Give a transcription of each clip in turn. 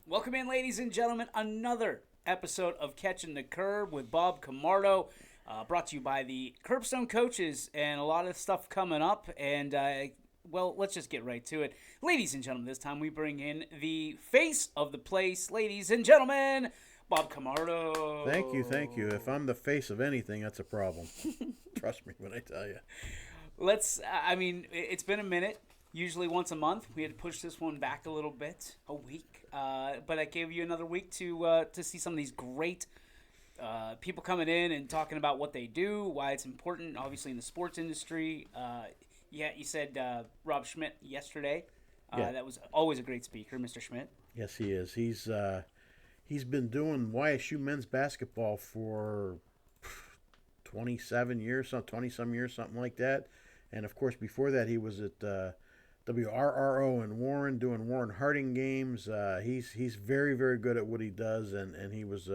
Welcome in, ladies and gentlemen, another episode of Catching the Curb with Bob Camardo, brought to you by the Curbstone Coaches, and a lot of stuff coming up. And well, let's just get right to it, ladies and gentlemen. This time we bring in the face of the place, ladies and gentlemen, Bob Camardo. Thank you. If I'm the face of anything, that's a problem. Trust me when I tell you. It's been a minute. Usually once a month. We had to push this one back a little bit, a week. But I gave you another week to see some of these great people coming in and talking about what they do, why it's important, obviously, in the sports industry. You said Rob Schmidt yesterday. Yeah. That was always a great speaker, Mr. Schmidt. Yes, he is. He's been doing YSU men's basketball for 27 years, 20 some years, something like that. And of course, before that, he was at WRRO in Warren doing Warren Harding games. He's very, very good at what he does, and he was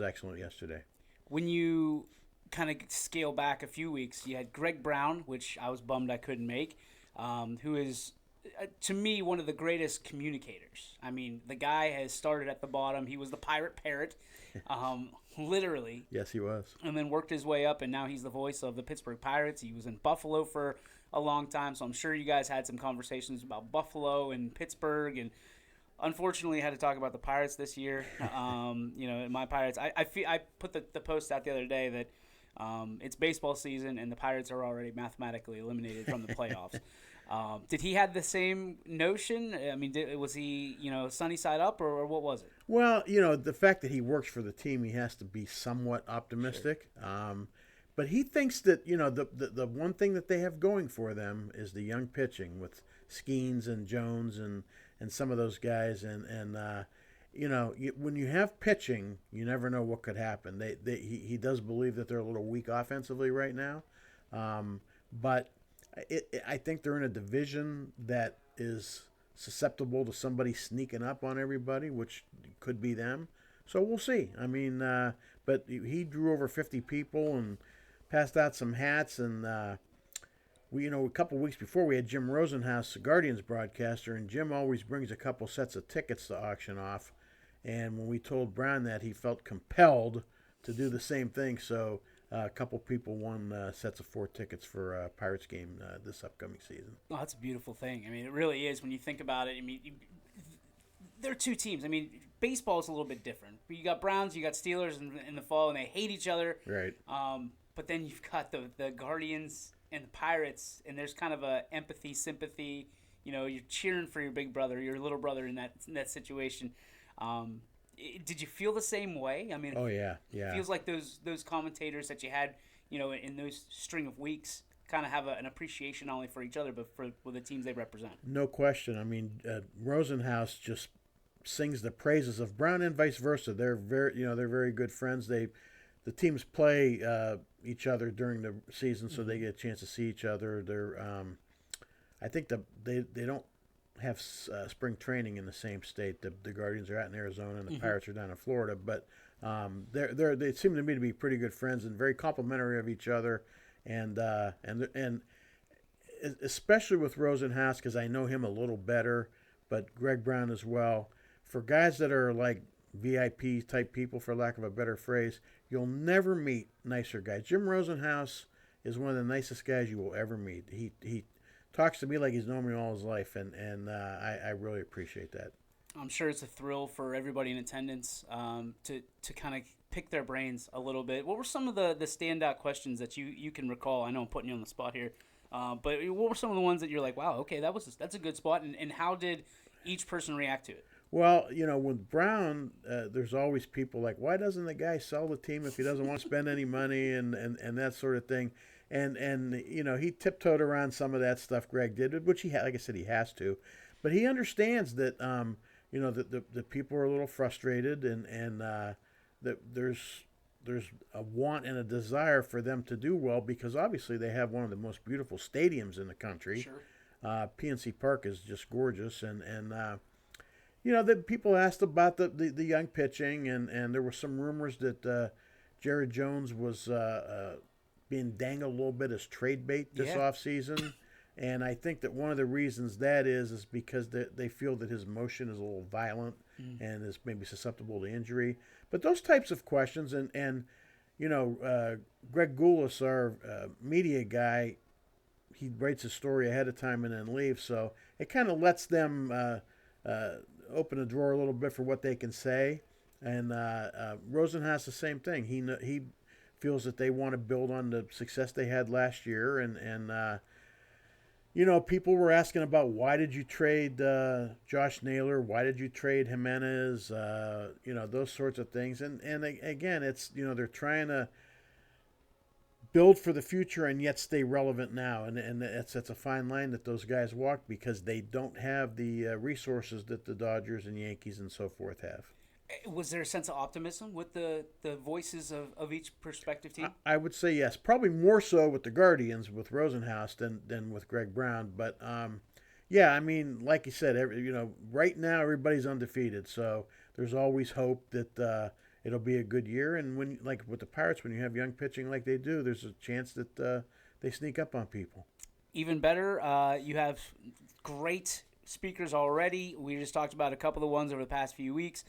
excellent yesterday. When you kind of scale back a few weeks, you had Greg Brown, which I was bummed I couldn't make, who is, to me, one of the greatest communicators. I mean, the guy has started at the bottom. He was the pirate parrot, literally. Yes, he was. And then worked his way up, and now he's the voice of the Pittsburgh Pirates. He was in Buffalo for a long time, so I'm sure you guys had some conversations about Buffalo and Pittsburgh, and unfortunately had to talk about the Pirates this year. My Pirates. I put the post out the other day that it's baseball season, and the Pirates are already mathematically eliminated from the playoffs. Did he have the same notion? I mean, was he, sunny side up, or what was it? Well, the fact that he works for the team, he has to be somewhat optimistic. Sure. But he thinks that, the one thing that they have going for them is the young pitching with Skeens and Jones and some of those guys. And when you have pitching, you never know what could happen. He does believe that they're a little weak offensively right now. But I think they're in a division that is susceptible to somebody sneaking up on everybody, which could be them. So we'll see. I mean, but he drew over 50 people and passed out some hats. And a couple weeks before, we had Jim Rosenhaus, the Guardians broadcaster, and Jim always brings a couple sets of tickets to auction off. And when we told Brown that, he felt compelled to do the same thing. So a couple people won sets of 4 tickets for a Pirates game this upcoming season. Oh, that's a beautiful thing. I mean, it really is when you think about it. I mean, there are two teams. I mean, baseball is a little bit different. You got Browns, you got Steelers in the fall, and they hate each other. Right. But then you've got the Guardians and the Pirates, and there's kind of a empathy, sympathy. You're cheering for your big brother, your little brother in that situation. Did you feel the same way? I mean, oh yeah. It feels like those commentators that you had, in those string of weeks, kind of have an appreciation not only for each other but for the teams they represent. No question. I mean, Rosenhaus just sings the praises of Brown and vice versa. They're very good friends. The teams play each other during the season, so they get a chance to see each other. I think they don't have spring training in the same state. The Guardians are out in Arizona, and the Pirates are down in Florida. But they seem to me to be pretty good friends and very complimentary of each other, and especially with Rosenhaus, because I know him a little better, but Greg Brown as well. For guys that are like VIP type people, for lack of a better phrase, you'll never meet nicer guys. Jim Rosenhaus is one of the nicest guys you will ever meet. He talks to me like he's known me all his life, and I really appreciate that. I'm sure it's a thrill for everybody in attendance to kind of pick their brains a little bit. What were some of the standout questions that you can recall? I know I'm putting you on the spot here, but what were some of the ones that you're like, wow, okay, that's a good spot, and how did each person react to it? Well, with Brown, there's always people like, why doesn't the guy sell the team if he doesn't want to spend any money and that sort of thing. And he tiptoed around some of that stuff Greg did, which like I said, he has to. But he understands that, the people are a little frustrated and that there's a want and a desire for them to do well because obviously they have one of the most beautiful stadiums in the country. Sure. PNC Park is just gorgeous. And the people asked about the young pitching, and there were some rumors that Jared Jones was being dangled a little bit as trade bait this offseason. And I think that one of the reasons that is because they feel that his motion is a little violent and is maybe susceptible to injury. But those types of questions, and Greg Goulas, our media guy, he writes a story ahead of time and then leaves. So it kind of lets them open the drawer a little bit for what they can say. And Rosenhaus the same thing. He feels that they want to build on the success they had last year, and people were asking about why did you trade Josh Naylor? Why did you trade Jimenez? Those sorts of things. And again, it's they're trying to build for the future and yet stay relevant now, and that's a fine line that those guys walk because they don't have the resources that the Dodgers and Yankees and so forth have. Was there a sense of optimism with the voices of each prospective team? I would say yes. Probably more so with the Guardians with Rosenhaus than with Greg Brown. But yeah, I mean, like you said, right now everybody's undefeated, so there's always hope that it'll be a good year. And when, like with the Pirates, when you have young pitching like they do, there's a chance that they sneak up on people. Even better, you have great speakers already. We just talked about a couple of ones over the past few weeks.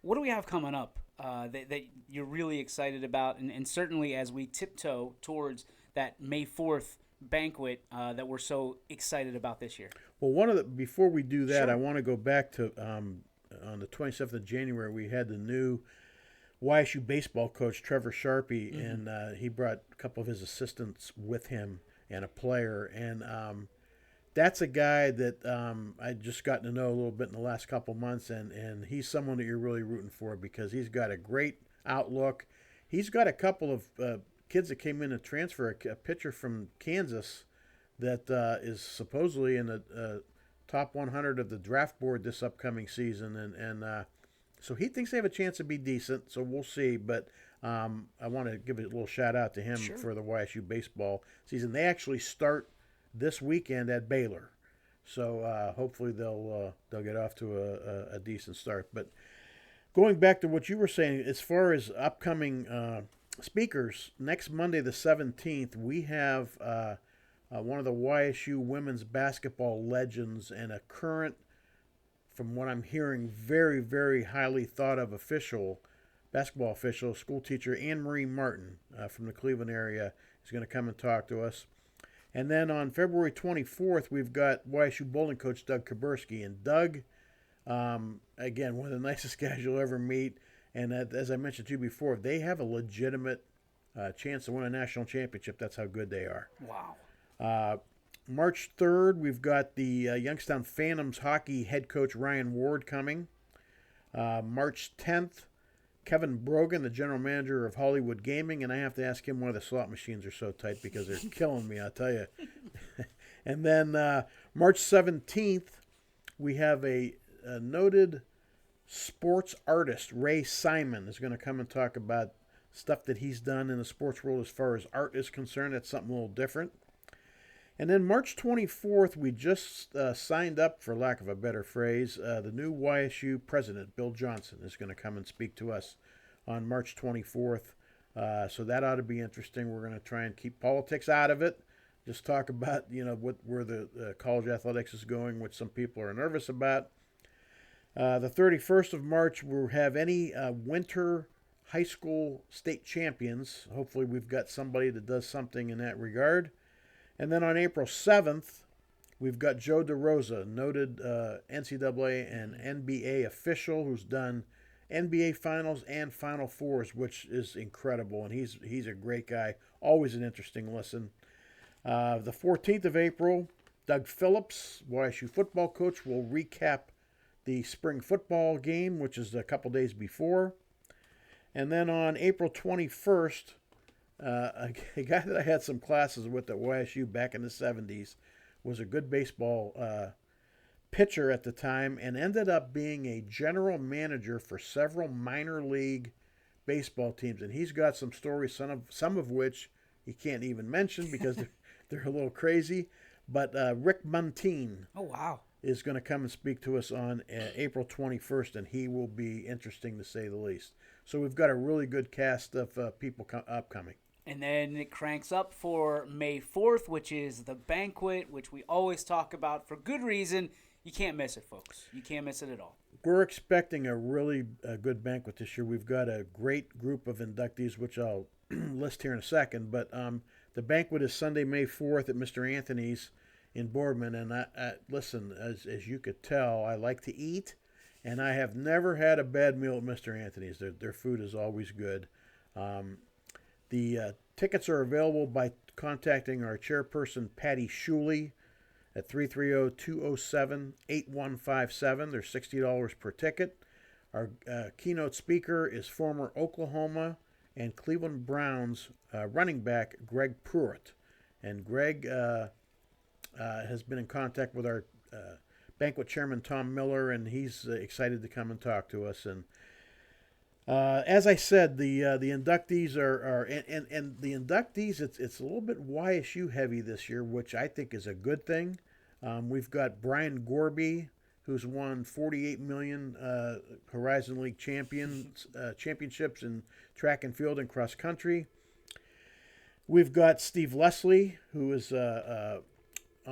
What do we have coming up that you're really excited about? And certainly as we tiptoe towards that May 4th banquet that we're so excited about this year. Well, before we do that, Sure. I want to go back to on the 27th of January, we had the new YSU baseball coach, Trevor Sharpie, and he brought a couple of his assistants with him and a player. And that's a guy that I just gotten to know a little bit in the last couple months, and he's someone that you're really rooting for because he's got a great outlook. He's got a couple of kids that came in to transfer, a pitcher from Kansas that is supposedly in the top 100 of the draft board this upcoming season, and so he thinks they have a chance to be decent, so we'll see. But I want to give a little shout out to him for the YSU baseball season. They actually start this weekend at Baylor, so hopefully they'll get off to a decent start. But going back to what you were saying, as far as upcoming speakers, next Monday the 17th, we have one of the YSU women's basketball legends and a current, from what I'm hearing, very, very highly thought of basketball official, school teacher Anne Marie Martin from the Cleveland area is going to come and talk to us. And then on February 24th, we've got YSU bowling coach Doug Kaburski. And Doug, again, one of the nicest guys you'll ever meet. And as I mentioned to you before, they have a legitimate chance to win a national championship. That's how good they are. Wow. March 3rd, we've got the Youngstown Phantoms hockey head coach Ryan Ward coming. March 10th, Kevin Brogan, the general manager of Hollywood Gaming, and I have to ask him why the slot machines are so tight because they're killing me, I'll tell you. And then March 17th, we have a noted sports artist, Ray Simon, is going to come and talk about stuff that he's done in the sports world as far as art is concerned. That's something a little different. And then March 24th, we just signed up, for lack of a better phrase, the new YSU president, Bill Johnson, is going to come and speak to us on March 24th. So that ought to be interesting. We're going to try and keep politics out of it. Just talk about, where the college athletics is going, which some people are nervous about. The 31st of March, we'll have any winter high school state champions. Hopefully we've got somebody that does something in that regard. And then on April 7th, we've got Joe DeRosa, noted NCAA and NBA official who's done NBA Finals and Final Fours, which is incredible. And he's a great guy, always an interesting listen. The 14th of April, Doug Phillips, YSU football coach, will recap the spring football game, which is a couple days before. And then on April 21st, a guy that I had some classes with at YSU back in the 70s was a good baseball pitcher at the time and ended up being a general manager for several minor league baseball teams. And he's got some stories, some of which he can't even mention because they're a little crazy. But Rick Montine is going to come and speak to us on April 21st, and he will be interesting to say the least. So we've got a really good cast of people upcoming. And then it cranks up for May 4th, which is the banquet, which we always talk about for good reason. You can't miss it, folks. You can't miss it at all. We're expecting a really good banquet this year. We've got a great group of inductees, which I'll list here in a second. But the banquet is Sunday, May 4th at Mr. Anthony's in Boardman. And listen, as you could tell, I like to eat, and I have never had a bad meal at Mr. Anthony's. Their food is always good. The tickets are available by contacting our chairperson, Patty Shuley, at 330-207-8157. They're $60 per ticket. Our keynote speaker is former Oklahoma and Cleveland Browns running back Greg Pruitt. And Greg has been in contact with our banquet chairman, Tom Miller, and he's excited to come and talk to us. And as I said, the inductees are the inductees. It's a little bit YSU heavy this year, which I think is a good thing. We've got Brian Gorby, who's won 48 million Horizon League championships in track and field and cross country. We've got Steve Leslie, who is on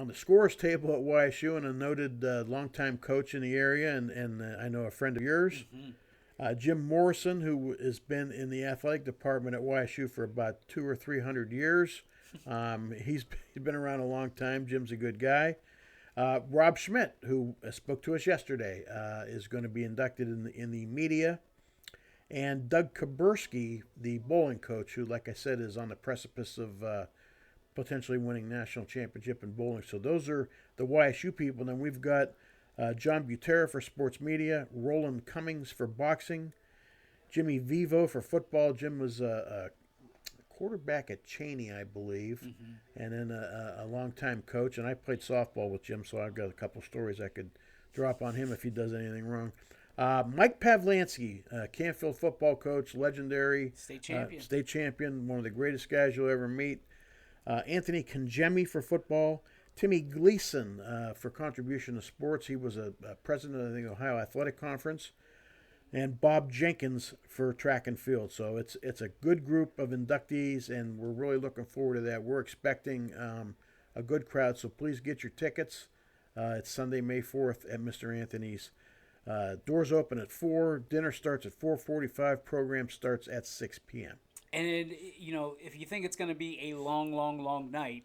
the scores table at YSU and a noted longtime coach in the area, and I know a friend of yours. Mm-hmm. Jim Morrison, who has been in the athletic department at YSU for about 200 or 300 years. He's been around a long time. Jim's a good guy. Rob Schmidt, who spoke to us yesterday, is going to be inducted in the media. And Doug Kaburski, the bowling coach, who, like I said, is on the precipice of potentially winning national championship in bowling. So those are the YSU people. And then we've got John Butera for sports media, Roland Cummings for boxing, Jimmy Vivo for football. Jim was a quarterback at Cheney, I believe, and then a longtime coach. And I played softball with Jim, so I've got a couple stories I could drop on him if he does anything wrong. Mike Pavlansky, Canfield football coach, legendary. State champion, one of the greatest guys you'll ever meet. Anthony Congemi for football. Timmy Gleason for contribution to sports. He was a president of the Ohio Athletic Conference. And Bob Jenkins for track and field. So it's a good group of inductees, and we're really looking forward to that. We're expecting a good crowd, so please get your tickets. It's Sunday, May 4th at Mr. Anthony's. Doors open at 4. Dinner starts at 4:45. Program starts at 6 p.m. And, if you think it's going to be a long, long, long night,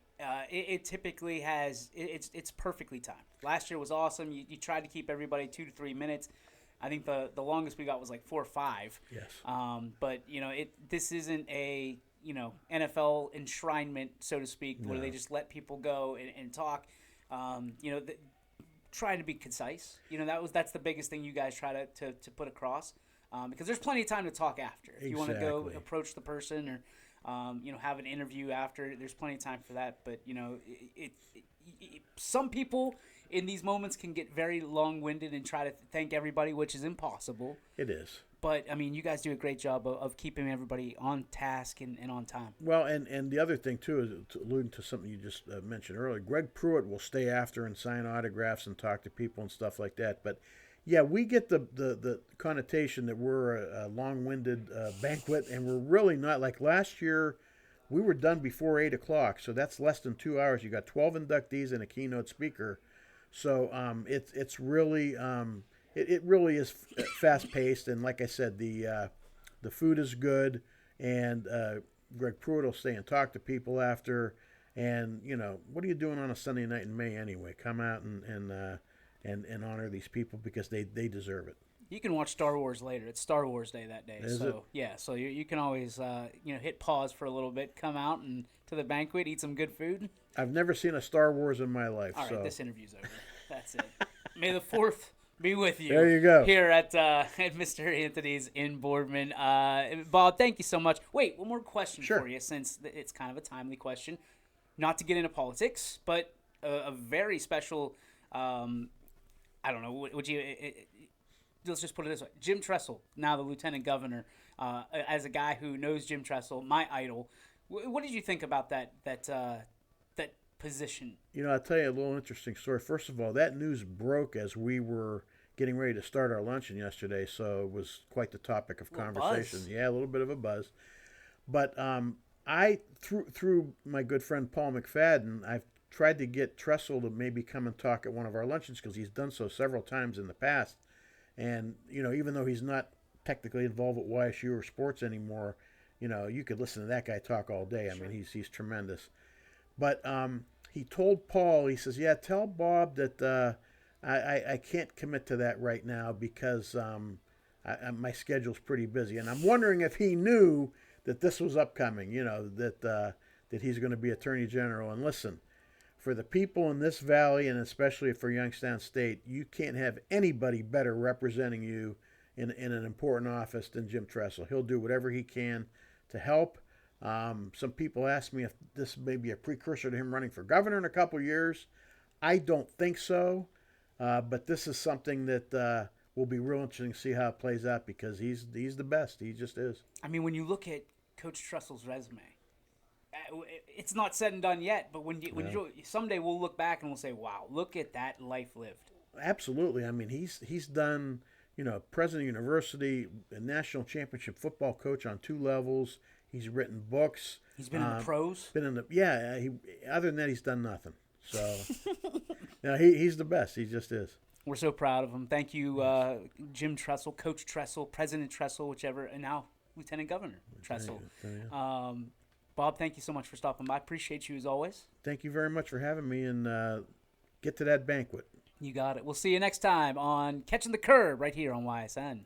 it typically has – it's perfectly timed. Last year was awesome. You tried to keep everybody 2 to 3 minutes. I think the longest we got was like 4 or 5. Yes. But, this isn't a, NFL enshrinement, so to speak, where they just let people go and talk. Try to be concise. That's the biggest thing you guys try to put across. Because there's plenty of time to talk after. If you want to go approach the person or, have an interview after, there's plenty of time for that. But, some people in these moments can get very long-winded and try to thank everybody, which is impossible. It is. But, you guys do a great job of keeping everybody on task and on time. Well, and the other thing, too, is alluding to something you just mentioned earlier, Greg Pruitt will stay after and sign autographs and talk to people and stuff like that. But, yeah, we get the connotation that we're a long-winded banquet, and we're really not. Like last year, we were done before 8 o'clock, so that's less than 2 hours. You got 12 inductees and a keynote speaker. So it's really it really is fast-paced, and like I said, the food is good, and Greg Pruitt will stay and talk to people after. And, what are you doing on a Sunday night in May anyway? Come out and honor these people because they deserve it. You can watch Star Wars later. It's Star Wars Day that day. Is it? Yeah, so you can always hit pause for a little bit, come out and to the banquet, eat some good food. I've never seen a Star Wars in my life. All right, this interview's over. That's it. May the 4th be with you. There you go. Here at Mr. Anthony's in Boardman. Bob, thank you so much. Wait, one more question for you, since it's kind of a timely question. Not to get into politics, but a very special. I don't know. Would you? Let's just put it this way: Jim Tressel, now the lieutenant governor, as a guy who knows Jim Tressel, my idol. What did you think about that position? I'll tell you a little interesting story. First of all, that news broke as we were getting ready to start our luncheon yesterday, so it was quite the topic of conversation. Buzz. Yeah, a little bit of a buzz. But through my good friend Paul McFadden, I've tried to get Tressel to maybe come and talk at one of our luncheons because he's done so several times in the past. And even though he's not technically involved with YSU or sports anymore, you could listen to that guy talk all day. I mean, he's tremendous. But he told Paul, he says, "Yeah, tell Bob that I can't commit to that right now because my schedule's pretty busy." And I'm wondering if he knew that this was upcoming. That he's going to be Attorney General. And listen, for the people in this valley, and especially for Youngstown State, you can't have anybody better representing you in an important office than Jim Tressel. He'll do whatever he can to help. Some people ask me if this may be a precursor to him running for governor in a couple of years. I don't think so, but this is something that will be real interesting to see how it plays out because he's the best. He just is. I mean, when you look at Coach Tressel's resume, it's not said and done yet, but when you someday we'll look back and we'll say, "Wow, look at that life lived." Absolutely. I mean, he's done, president of university, a national championship football coach on 2 levels. He's written books. He's been in the pros. Other than that, he's done nothing. So, he's the best. He just is. We're so proud of him. Thank you, Jim Tressel, Coach Tressel, President Tressel, whichever, and now Lieutenant Governor Tressel. Bob, thank you so much for stopping by. I appreciate you as always. Thank you very much for having me, and get to that banquet. You got it. We'll see you next time on Catching the Curb right here on YSN.